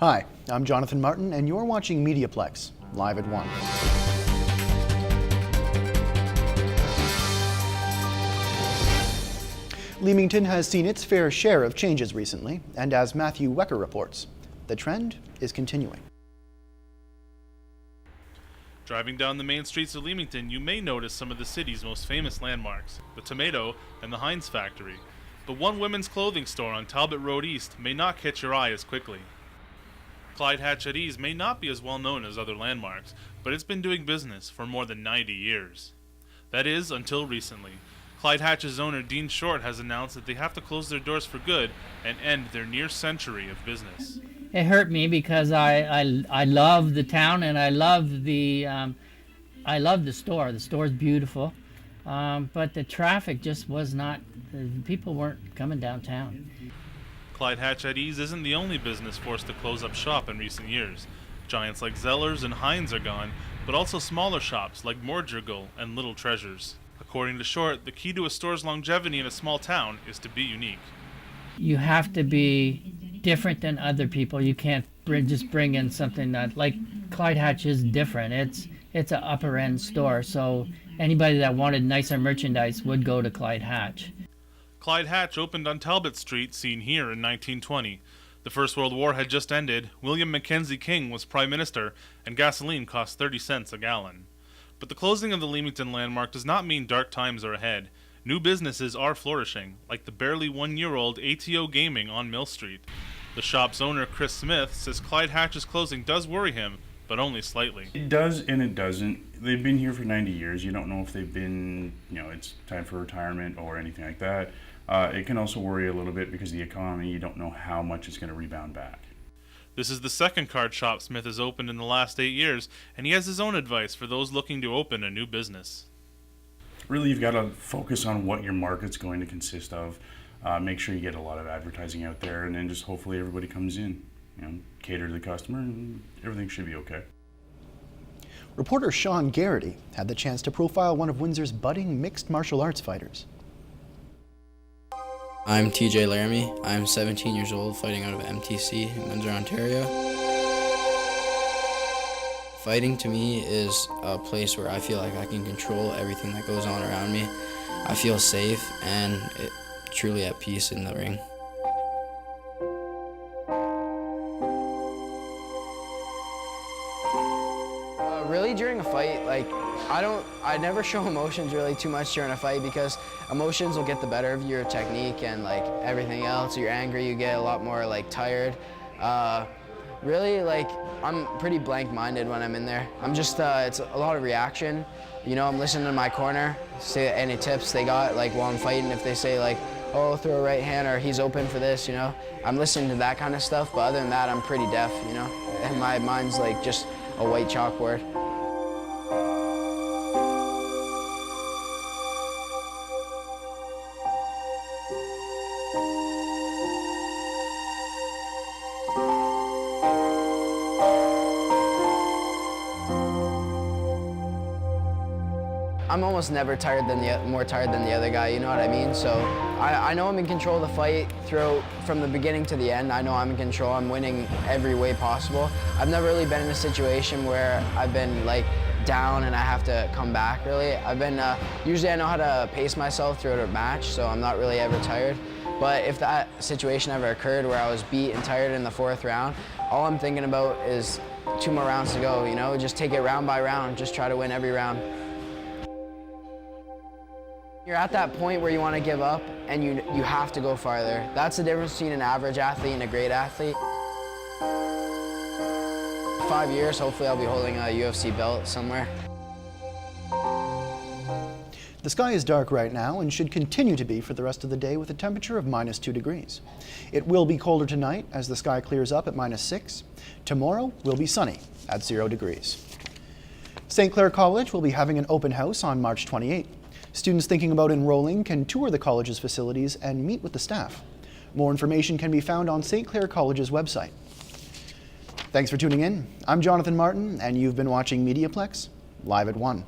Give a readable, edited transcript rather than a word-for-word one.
Hi, I'm Jonathan Martin, and you're watching Mediaplex, live at 1. Leamington has seen its fair share of changes recently, and as Matthew Wecker reports, the trend is continuing. Driving down the main streets of Leamington, you may notice some of the city's most famous landmarks, the Tomato and the Heinz factory. But one women's clothing store on Talbot Road East may not catch your eye as quickly. Clyde Hatch at Ease may not be as well known as other landmarks, but it's been doing business for more than 90 years. That is, until recently. Clyde Hatch's owner Dean Short has announced that they have to close their doors for good and end their near century of business. It hurt me because I love the town and I love the store. The store's beautiful, but the traffic just was not. People weren't coming downtown. Clyde Hatch at Ease isn't the only business forced to close up shop in recent years. Giants like Zellers and Heinz are gone, but also smaller shops like Mordrigal and Little Treasures. According to Short, the key to a store's longevity in a small town is to be unique. You have to be different than other people. You can't just bring in something that, like Clyde Hatch is different. It's an upper end store, so anybody that wanted nicer merchandise would go to Clyde Hatch. Clyde Hatch opened on Talbot Street, seen here in 1920. The First World War had just ended, William Mackenzie King was Prime Minister, and gasoline cost 30 cents a gallon. But the closing of the Leamington landmark does not mean dark times are ahead. New businesses are flourishing, like the barely one-year-old ATO Gaming on Mill Street. The shop's owner, Chris Smith, says Clyde Hatch's closing does worry him, but only slightly. It does and it doesn't. They've been here for 90 years. You don't know if they've been, it's time for retirement or anything like that. It can also worry a little bit because the economy, you don't know how much it's going to rebound back. This is the second card shop Smith has opened in the last 8 years, and he has his own advice for those looking to open a new business. Really, you've got to focus on what your market's going to consist of. Make sure you get a lot of advertising out there, and then just hopefully everybody comes in. Cater to the customer, and everything should be okay. Reporter Sean Garrity had the chance to profile one of Windsor's budding mixed martial arts fighters. I'm TJ Laramie. I'm 17 years old, fighting out of MTC in Windsor, Ontario. Fighting to me is a place where I feel like I can control everything that goes on around me. I feel safe and truly at peace in the ring. Really, during a fight, I never show emotions really too much during a fight because emotions will get the better of your technique and everything else. You're angry, you get a lot more tired. Really, I'm pretty blank-minded when I'm in there. I'm just, it's a lot of reaction. I'm listening to my corner, see any tips they got, while I'm fighting. If they say oh, throw a right hand or he's open for this, I'm listening to that kind of stuff. But other than that, I'm pretty deaf, and my mind's just a white chalkboard. I'm almost never more tired than the other guy, you know what I mean? So I know I'm in control of the fight from the beginning to the end. I know I'm in control. I'm winning every way possible. I've never really been in a situation where I've been down and I have to come back, really. I've been, usually I know how to pace myself throughout a match, so I'm not really ever tired. But if that situation ever occurred where I was beat and tired in the 4th round, all I'm thinking about is 2 more rounds to go, just take it round by round, just try to win every round. You're at that point where you want to give up and you have to go farther. That's the difference between an average athlete and a great athlete. 5 years, hopefully I'll be holding a UFC belt somewhere. The sky is dark right now and should continue to be for the rest of the day with a temperature of -2 degrees. It will be colder tonight as the sky clears up at -6. Tomorrow will be sunny at 0 degrees. St. Clair College will be having an open house on March 28th. Students thinking about enrolling can tour the college's facilities and meet with the staff. More information can be found on St. Clair College's website. Thanks for tuning in. I'm Jonathan Martin, and you've been watching Mediaplex, live at 1.